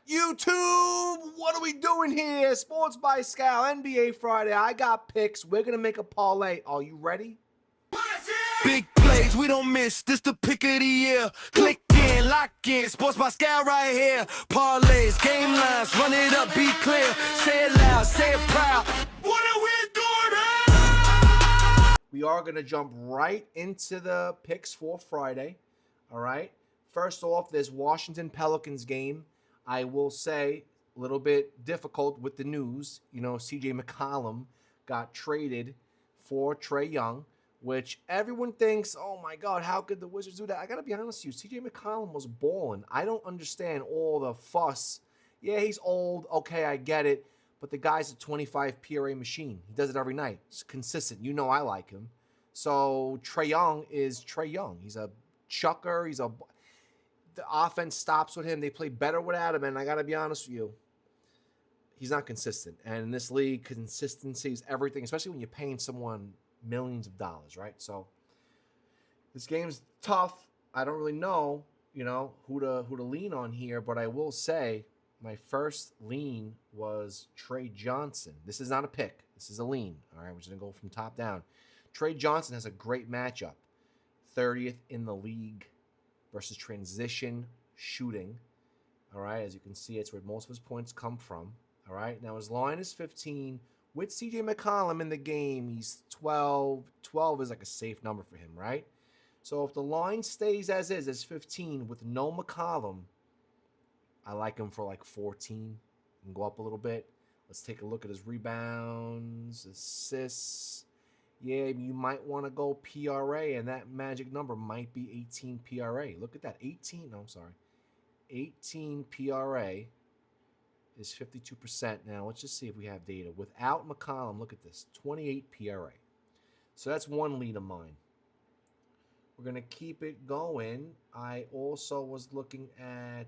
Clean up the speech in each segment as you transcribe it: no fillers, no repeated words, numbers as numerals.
YouTube, what are we doing here? Sports by Scal, NBA Friday. I got picks. We're going to make a parlay. Are you ready? Big plays, we don't miss. This the pick of the year. Click in, lock in. Sports by Scal right here. Parlays, game lines, run it up, be clear. Say it loud, say it proud. What are we doing here? We are going to jump right into the picks for Friday. All right. First off, there's Washington Pelicans game. I will say a little bit difficult with the news. You know, CJ McCollum got traded for Trae Young, which everyone thinks, oh my God, how could the Wizards do that? I got to be honest with you. CJ McCollum was balling. I don't understand all the fuss. Yeah, he's old. Okay, I get it. But the guy's a 25 PRA machine. He does it every night. It's consistent. You know I like him. So Trae Young is Trae Young. He's a chucker. The offense stops with him. They play better without him. And I got to be honest with you, he's not consistent. And in this league, consistency is everything, especially when you're paying someone millions of dollars, right? So this game's tough. I don't really know, who to lean on here, but I will say my first lean was Trae Johnson. This is not a pick. This is a lean. All right, we're just going to go from top down. Trae Johnson has a great matchup. 30th in the league versus transition shooting. All right, as you can see, it's where most of his points come from. All right, now his line is 15. With CJ McCollum in the game, he's 12. 12 is like a safe number for him, right? So if the line stays as is, as 15 with no McCollum, I like him for like 14 and go up a little bit. Let's take a look at his rebounds, assists. Yeah, you might want to go PRA, and that magic number might be 18 PRA. Look at that. 18 PRA is 52%. Now, let's just see if we have data. Without McCollum, look at this. 28 PRA. So that's one lead of mine. We're going to keep it going. I also was looking at...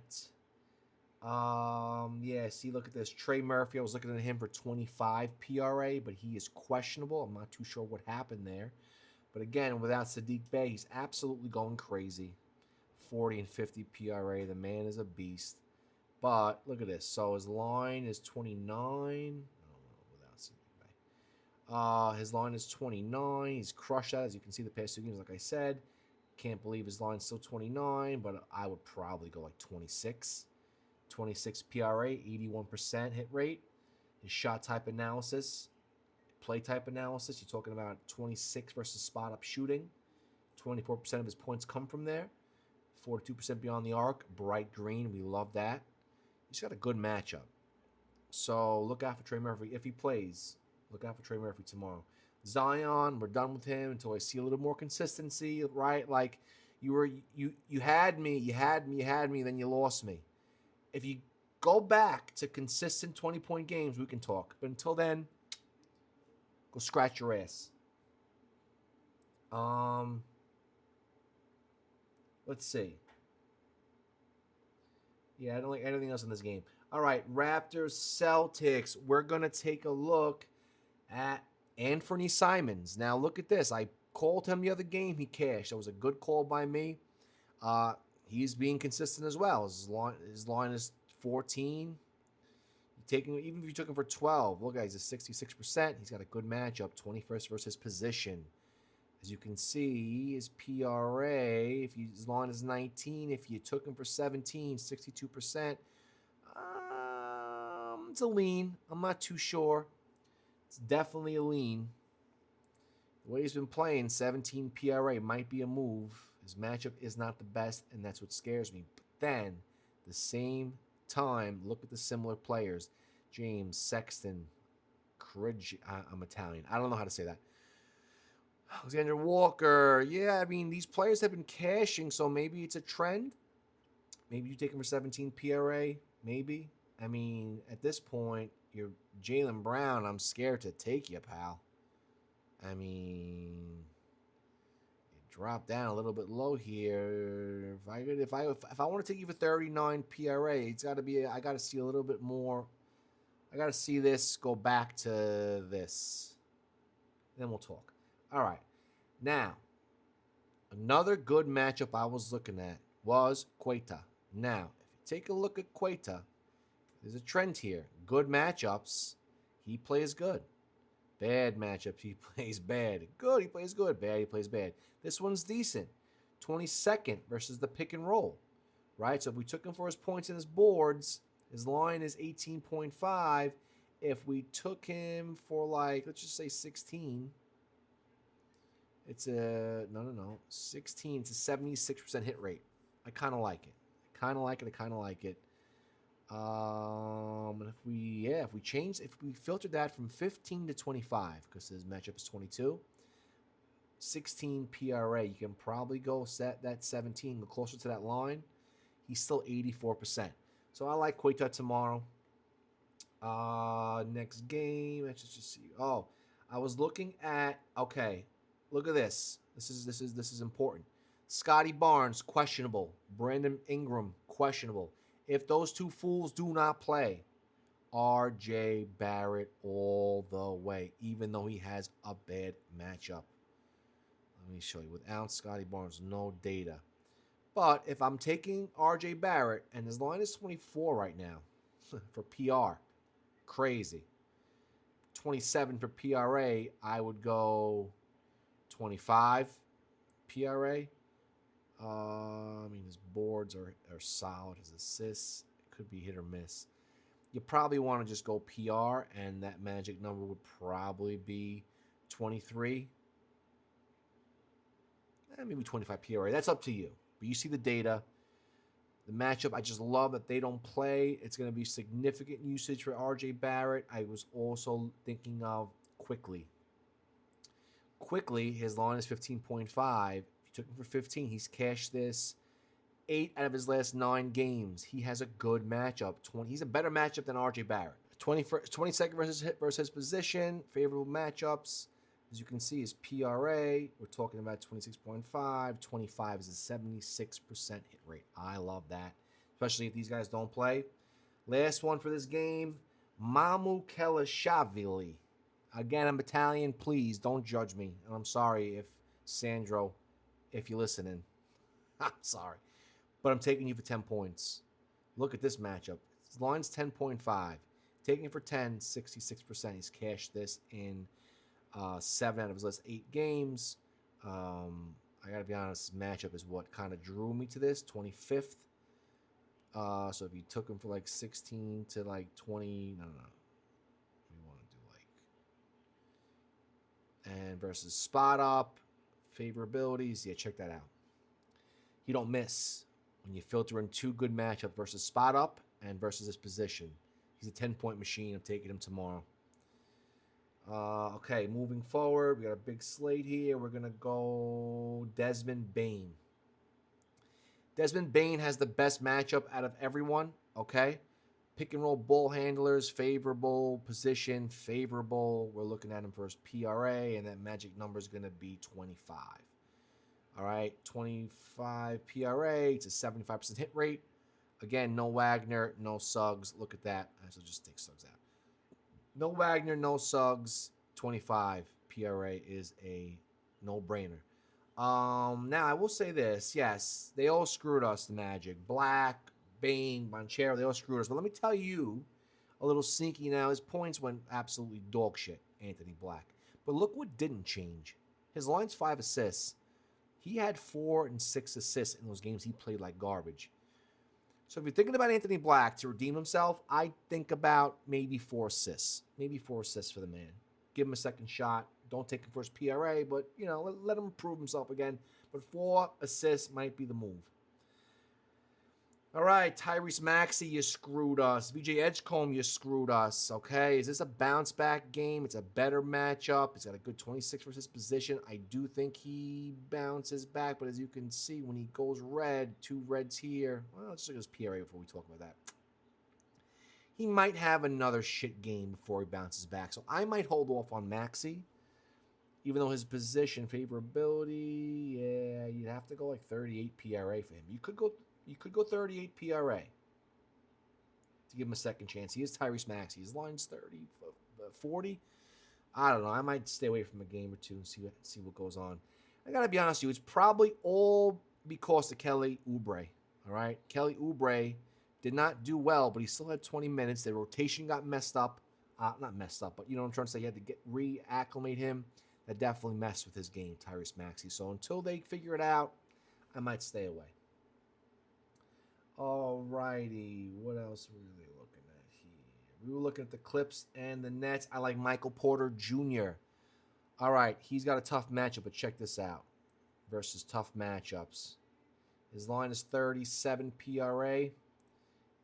look at this. Trey Murphy, I was looking at him for 25 PRA, but he is questionable. I'm not too sure what happened there. But again, without Sadiq Bey, he's absolutely going crazy. 40 and 50 PRA. The man is a beast. But look at this. So his line is 29. Without Sadiq Bey. His line is 29. He's crushed that, as you can see the past two games, like I said. Can't believe his line's still 29, but I would probably go like 26. 26 PRA, 81% hit rate. His shot type analysis, play type analysis, you're talking about 26 versus spot up shooting. 24% of his points come from there. 42% beyond the arc, bright green. We love that. He's got a good matchup. So look out for Trey Murphy if he plays. Look out for Trey Murphy tomorrow. Zion, we're done with him until I see a little more consistency, right? Like you had me, then you lost me. If you go back to consistent 20-point games, we can talk. But until then, go scratch your ass. Let's see. Yeah, I don't like anything else in this game. All right, Raptors, Celtics. We're going to take a look at Anthony Simons. Now, look at this. I called him the other game. He cashed. That was a good call by me. He's being consistent as well. His line is 14. Even if you took him for 12, look, guys, he's 66%. He's got a good matchup, 21st versus position. As you can see, his PRA, his line is 19. If you took him for 17, 62%. It's a lean. I'm not too sure. It's definitely a lean. The way he's been playing, 17 PRA might be a move. His matchup is not the best, and that's what scares me. But then, the same time, look at the similar players. James, Sexton, Courage. I'm Italian. I don't know how to say that. Alexander Walker. Yeah, I mean, these players have been cashing, so maybe it's a trend. Maybe you take him for 17 PRA. Maybe. I mean, at this point, you're Jaylen Brown. I'm scared to take you, pal. I mean, you drop down a little bit low here. If I want to take you for 39 PRA, it's got to be. I got to see a little bit more. I got to see this go back to this. Then we'll talk. All right. Now, another good matchup I was looking at was Queta. Now, if you take a look at Queta, There's a trend here. Good matchups, he plays good. Bad matchups, he plays bad. Good, he plays good. Bad, he plays bad. This one's decent. 22nd versus the pick and roll, right? So if we took him for his points and his boards, his line is 18.5. If we took him for like, let's just say 16, it's a, no. 16, it's a 76% hit rate. I kind of like it. And if we filtered that from 15 to 25, because his matchup is 22, 16 PRA, you can probably go set that 17, go closer to that line. He's still 84%. So I like Queta tomorrow. Next game, let's just see. Oh, I was looking at, okay, look at this. This is important. Scotty Barnes, questionable. Brandon Ingram, questionable. If those two fools do not play, RJ Barrett all the way, even though he has a bad matchup. Let me show you. Without Scotty Barnes, no data. But if I'm taking RJ Barrett, and his line is 24 right now for PR, crazy. 27 for PRA, I would go 25 PRA. His boards are solid. His assists, it could be hit or miss. You probably want to just go PR, and that magic number would probably be 23. Maybe 25 PRA. That's up to you. But you see the data. The matchup, I just love that they don't play. It's going to be significant usage for RJ Barrett. I was also thinking of Quickly. Quickly, his line is 15.5. If you took him for 15, he's cashed this 8 out of his last 9 games. He has a good matchup. He's a better matchup than RJ Barrett. 22nd versus his position. Favorable matchups. As you can see, his PRA, we're talking about 26.5. 25 is a 76% hit rate. I love that, especially if these guys don't play. Last one for this game, Mamu Kelishvili. Again, I'm Italian. Please don't judge me. And I'm sorry if Sandro, if you're listening. I'm sorry. But I'm taking you for 10 points. Look at this matchup. His line's 10.5. Taking it for 10, 66%. He's cashed this in 7 out of his last 8 games. I gotta be honest, this matchup is what kind of drew me to this. 25th. So if you took him for like 16 to like 20, no. We want to do like, and versus spot up, favorabilities. Yeah, check that out. He don't miss when you filter in 2 good matchups versus spot up and versus his position. He's a 10-point machine. I'm taking him tomorrow. Okay, moving forward, we got a big slate here. We're going to go Desmond Bane. Desmond Bane has the best matchup out of everyone, okay? Pick and roll ball handlers, favorable. Position, favorable. We're looking at him for his PRA, and that magic number is going to be 25. All right, 25 PRA. It's a 75% hit rate. Again, no Wagner, no Suggs. Look at that. So just take Suggs out. No Wagner, no Suggs. 25 PRA is a no-brainer. Now, I will say this. Yes, they all screwed us, the Magic. Black, Bane, Banchero, they all screwed us. But let me tell you, a little sneaky now, his points went absolutely dog shit, Anthony Black. But look what didn't change. His line's 5 assists. He had 4 and 6 assists in those games he played like garbage. So if you're thinking about Anthony Black to redeem himself, I think about maybe 4 assists. Maybe 4 assists for the man. Give him a second shot. Don't take him for his PRA, but, let him prove himself again. But 4 assists might be the move. All right, Tyrese Maxey, you screwed us. VJ Edgecombe, you screwed us, okay? Is this a bounce-back game? It's a better matchup. It's got a good 26 versus position. I do think he bounces back, but as you can see, when he goes red, 2 reds here. Well, let's look at his PRA before we talk about that. He might have another shit game before he bounces back, so I might hold off on Maxey, even though his position favorability, yeah, you'd have to go like 38 PRA for him. You could go 38 PRA to give him a second chance. He is Tyrese Maxey. His line's 30, 40. I don't know. I might stay away from a game or two and see what goes on. I got to be honest with you. It's probably all because of Kelly Oubre. All right? Kelly Oubre Did not do well, but he still had 20 minutes. The rotation got messed up. Not messed up, but you know what I'm trying to say. You had to reacclimate him. That definitely messed with his game, Tyrese Maxey. So until they figure it out, I might stay away. Alrighty, what else were we looking at here? We were looking at the Clips and the Nets. I like Michael Porter Jr. All right, he's got a tough matchup, but check this out. Versus tough matchups. His line is 37 PRA.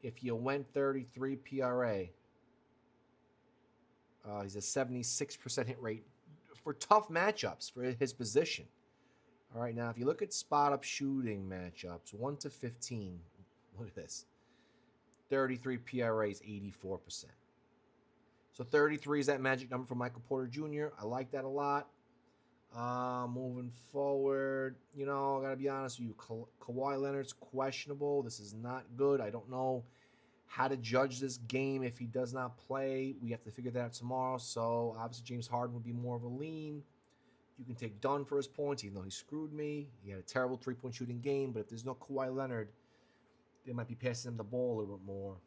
If you went 33 PRA, he's a 76% hit rate for tough matchups for his position. All right, now if you look at spot-up shooting matchups, 1 to 15, look at this. 33 PRA is 84%. So 33 is that magic number for Michael Porter Jr. I like that a lot. Moving forward, you know, I got to be honest with you. Kawhi Leonard's questionable. This is not good. I don't know how to judge this game if he does not play. We have to figure that out tomorrow. So, obviously, James Harden would be more of a lean. You can take Dunn for his points, even though he screwed me. He had a terrible three-point shooting game. But if there's no Kawhi Leonard, they might be passing him the ball a little bit more.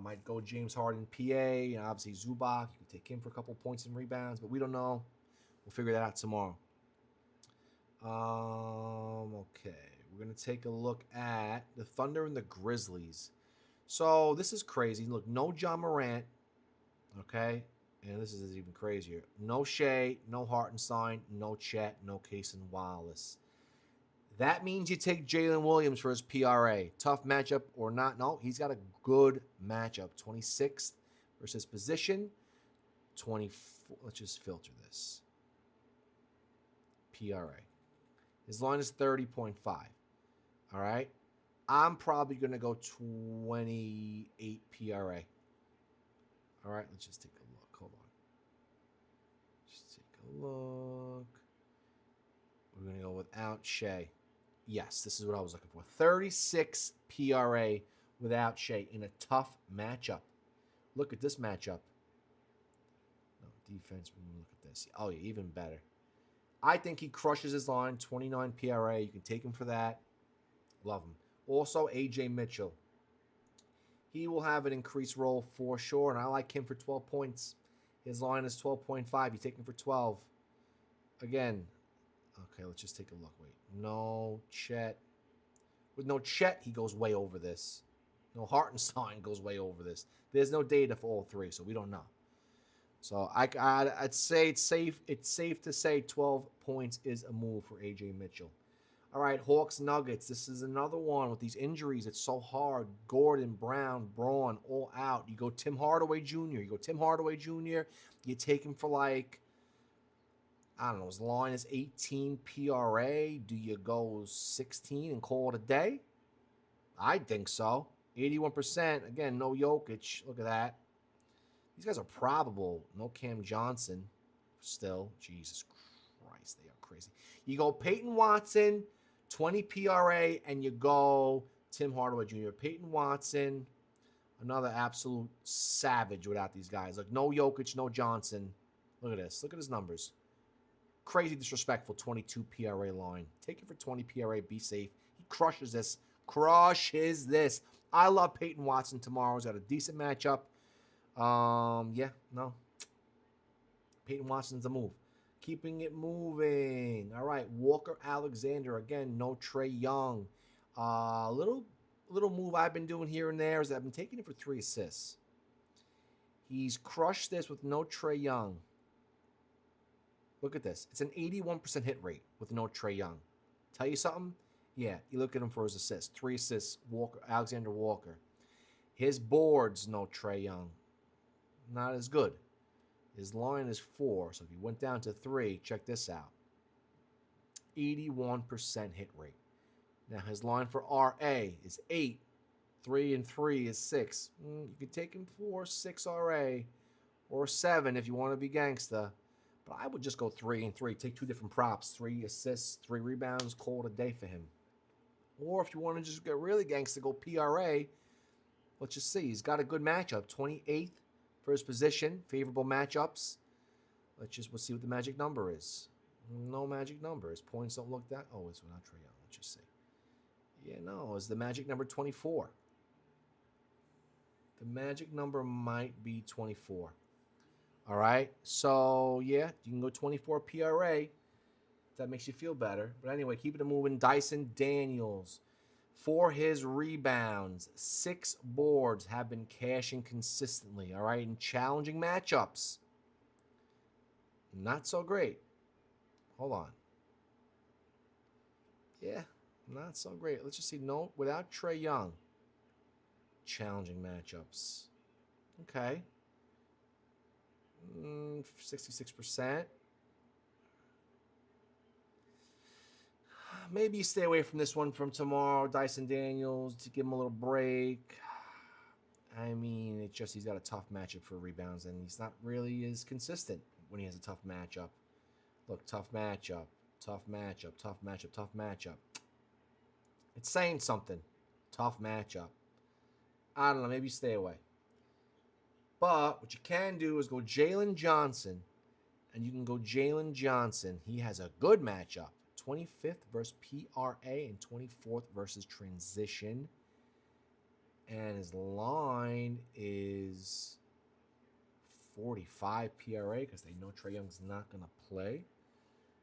Might go James Harden, PA, and obviously Zubac. You can take him for a couple points and rebounds, but we don't know. We'll figure that out tomorrow. Okay, we're going to take a look at the Thunder and the Grizzlies. So this is crazy. Look, no John Morant, okay? And this is even crazier. No Shea, no Hartenstein, no Chet, no Cason Wallace. That means you take Jalen Williams for his PRA. Tough matchup or not? No, he's got a good matchup. 26th versus position. 24. Let's just filter this. PRA. His line is 30.5. All right. I'm probably going to go 28 PRA. All right. Let's just take a look. Hold on. Just take a look. We're going to go without Shea. Yes, this is what I was looking for. 36 PRA without Shea in a tough matchup. Look at this matchup. No, defense, when you look at this. Oh, yeah, even better. I think he crushes his line, 29 PRA. You can take him for that. Love him. Also, AJ Mitchell. He will have an increased role for sure, and I like him for 12 points. His line is 12.5. You take him for 12. Again, okay, let's just take a look. Wait. No Chet. With no Chet, he goes way over this. No Hartenstein goes way over this. There's no data for all three, so we don't know. So I'd say it's safe. It's safe to say 12 points is a move for AJ Mitchell. All right, Hawks Nuggets. This is another one with these injuries. It's so hard. Gordon, Brown, Braun, all out. You go Tim Hardaway Jr. You take him for like, I don't know, his line is 18 PRA. Do you go 16 and call it a day? I think so. 81%. Again, no Jokic. Look at that. These guys are probable. No Cam Johnson still. Jesus Christ, they are crazy. You go Peyton Watson, 20 PRA, and you go Tim Hardaway Jr. Peyton Watson, another absolute savage without these guys. Like, no Jokic, no Johnson. Look at this. Look at his numbers. Crazy disrespectful 22 PRA line. Take it for 20 PRA. Be safe. He crushes this. Crushes this. I love Peyton Watson tomorrow. He's got a decent matchup. Yeah, no. Peyton Watson's a move. Keeping it moving. All right, Walker Alexander. Again, no Trae Young. Little move I've been doing here and there is that I've been taking it for 3 assists. He's crushed this with no Trae Young. Look at this. It's an 81% hit rate with no Trae Young. Tell you something? Yeah, you look at him for his assists. 3 assists, Alexander Walker. His boards, no Trae Young. Not as good. His line is 4, so if he went down to 3, check this out. 81% hit rate. Now his line for RA is 8. 3 and 3 is 6. You could take him for 6 RA or 7 if you want to be gangsta. But I would just go 3 and 3. Take 2 different props. 3 assists, 3 rebounds, call it a day for him. Or if you want to just get really gangsta, go PRA. Let's just see. He's got a good matchup. 28th for his position. Favorable matchups. We'll see what the magic number is. No magic number. His points don't look that. Oh, it's without Trae Young. Let's just see. Yeah, no. It's the magic number 24. The magic number might be 24. All right. So, yeah, you can go 24 PRA. If that makes you feel better. But anyway, keeping it moving. Dyson Daniels. For his rebounds, 6 boards have been cashing consistently. All right. In challenging matchups. Not so great. Hold on. Yeah, not so great. Let's just see. No, without Trae Young. Challenging matchups. Okay. 66%. Maybe you stay away from this one from tomorrow. Dyson Daniels, to give him a little break. I mean, it's just he's got a tough matchup for rebounds, and he's not really as consistent when he has a tough matchup. Look, tough matchup, tough matchup, tough matchup, tough matchup. It's saying something. Tough matchup. I don't know. Maybe stay away. But what you can do is go Jalen Johnson, and you can go Jalen Johnson. He has a good matchup. 25th versus PRA and 24th versus transition. And his line is 45 PRA because they know Trae Young's not going to play.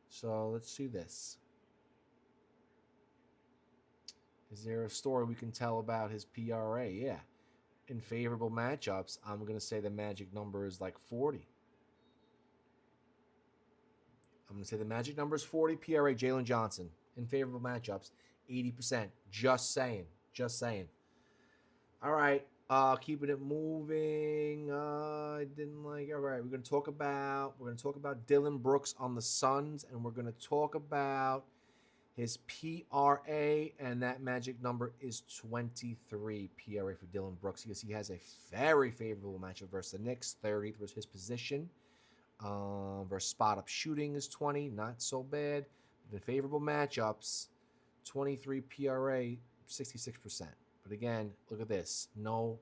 So let's see this. Is there a story we can tell about his PRA? Yeah. In favorable matchups, I'm going to say the magic number is like 40. I'm going to say the magic number is 40 PRA, Jalen Johnson. In favorable matchups, 80%. Just saying. Just saying. All right. Keeping it moving. I didn't like. All right. We're going to talk about Dylan Brooks on the Suns, and we're going to talk about his PRA, and that magic number is 23 PRA for Dylan Brooks because he has a very favorable matchup versus the Knicks. 30th versus his position. Versus spot up shooting is 20, not so bad. The favorable matchups, 23 PRA, 66%. But again, look at this. No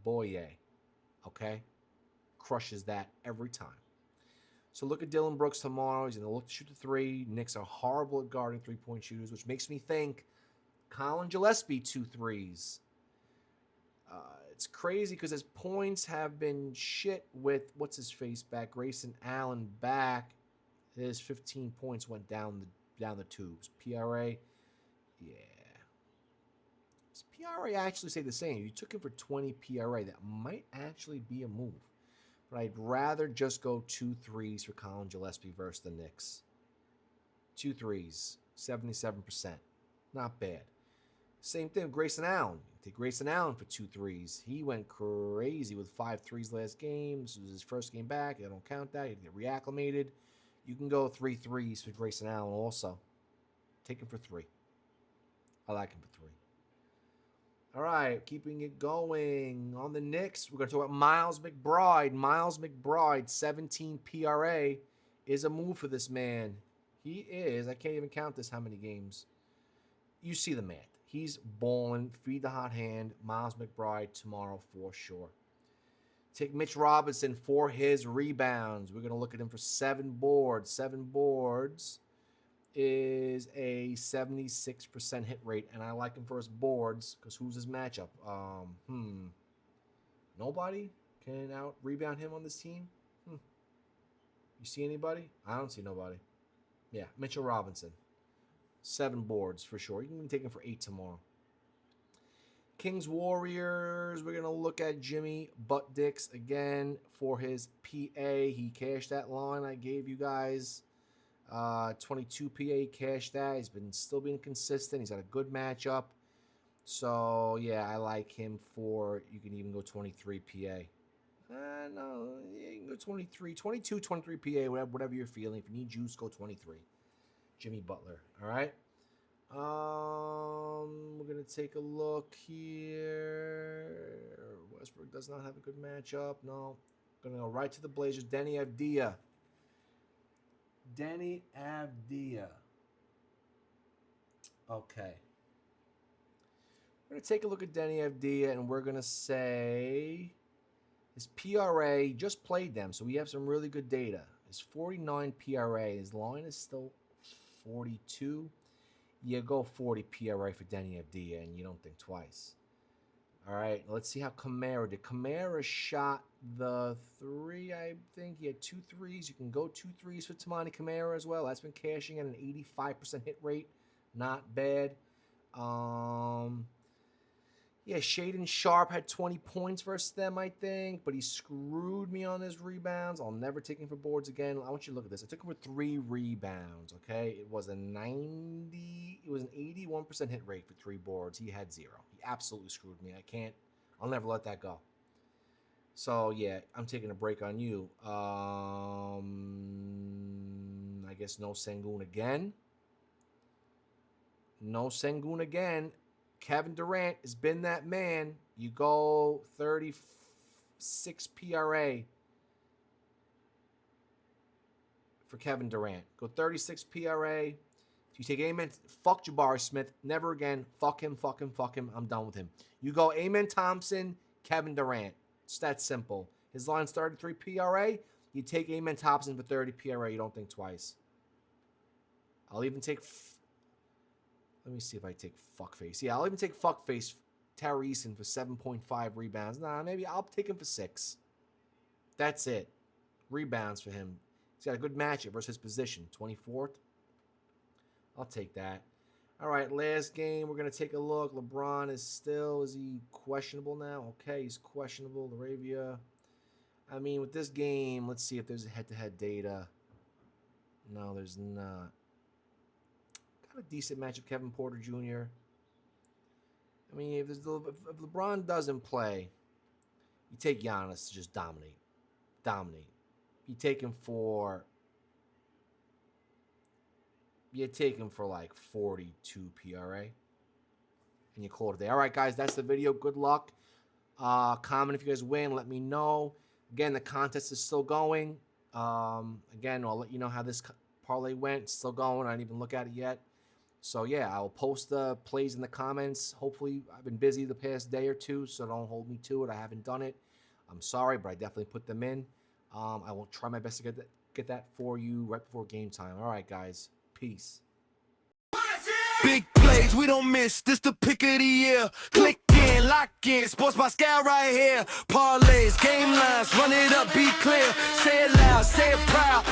Boye. Okay? Crushes that every time. So look at Dylan Brooks tomorrow. He's going to look to shoot the 3. Knicks are horrible at guarding 3-point shooters, which makes me think Colin Gillespie 2 threes. It's crazy because his points have been shit with what's-his-face back, Grayson Allen back. His 15 points went down the tubes. PRA, yeah. Does PRA actually say the same? If you took him for 20 PRA, that might actually be a move. But I'd rather just go 2 threes for Colin Gillespie versus the Knicks. 2 threes, 77%. Not bad. Same thing with Grayson Allen. Take Grayson Allen for 2 threes. He went crazy with 5 threes last game. This was his first game back. I don't count that. He had to get reacclimated. You can go 3 threes for Grayson Allen also. Take him for 3. I like him for 3. All right, keeping it going. On the Knicks, we're going to talk about Miles McBride. Miles McBride, 17 PRA, is a move for this man. He is. I can't even count this how many games. You see the man. He's balling. Feed the hot hand. Miles McBride tomorrow for sure. Take Mitch Robinson for his rebounds. We're going to look at him for 7 boards. 7 boards is a 76% hit rate, and I like him for his boards because who's his matchup? Nobody can out-rebound him on this team? You see anybody? I don't see nobody. Yeah, Mitchell Robinson. 7 boards for sure. You can take him for 8 tomorrow. Kings Warriors. We're going to look at Jimmy Butt Dix again for his PA. He cashed that line I gave you guys. 22 PA cashed that. He's been still being consistent. He's got a good matchup. So, yeah, I like him for, you can even go 23 PA. No, yeah, you can go 23, 22, 23 PA, whatever you're feeling. If you need juice, go 23. Jimmy Butler. All right. We're going to take a look here. Westbrook does not have a good matchup. No. Going to go right to the Blazers. Denny Avdia. Okay. We're going to take a look at Denny Avdia, and we're going to say his PRA, just played them, so we have some really good data. His 49 PRA. His line is still 42. You go 40 PRA for Denny Avdia, and you don't think twice. All right, let's see how Kamara did. Kamara shot the 3, I think. He had 2 threes. You can go 2 threes for Tamani Kamara as well. That's been cashing at an 85% hit rate. Not bad. Yeah, Shaden Sharp had 20 points versus them, I think, but he screwed me on his rebounds. I'll never take him for boards again. I want you to look at this. I took him for 3 rebounds, okay? It was an 81% hit rate for 3 boards. He had 0. He absolutely screwed me. I'll never let that go. So, yeah, I'm taking a break on you. I guess no Sengun again. No Sengun again. Kevin Durant has been that man. You go 36 PRA for Kevin Durant. Go 36 PRA. You take Amen. Fuck Jabari Smith. Never again. Fuck him. I'm done with him. You go Amen Thompson, Kevin Durant. It's that simple. His line's 33 PRA. You take Amen Thompson for 30 PRA. You don't think twice. I'll even take... Let me see if I take fuckface. Yeah, I'll even take fuckface Tari Eason for 7.5 rebounds. Nah, maybe I'll take him for 6. That's it. Rebounds for him. He's got a good matchup versus his position. 24th. I'll take that. All right, last game. We're going to take a look. LeBron is he questionable now? Okay, he's questionable. Laravia. I mean, with this game, let's see if there's head-to-head data. No, there's not. A decent matchup, Kevin Porter Jr. I mean, if LeBron doesn't play, you take Giannis to just dominate. You take him for like 42 PRA, and you call it a day. All right, guys, that's the video. Good luck. Comment if you guys win. Let me know. Again, the contest is still going. Again, I'll let you know how this parlay went. It's still going. I didn't even look at it yet. So, yeah, I'll post the plays in the comments. Hopefully, I've been busy the past day or two, so don't hold me to it. I haven't done it. I'm sorry, but I definitely put them in. I will try my best to get that for you right before game time. All right, guys. Peace. Big plays, we don't miss. This the pick of the year. Click in, lock in. Sports by Scout right here. Parlays, game lines, run it up, be clear. Say it loud, say it proud.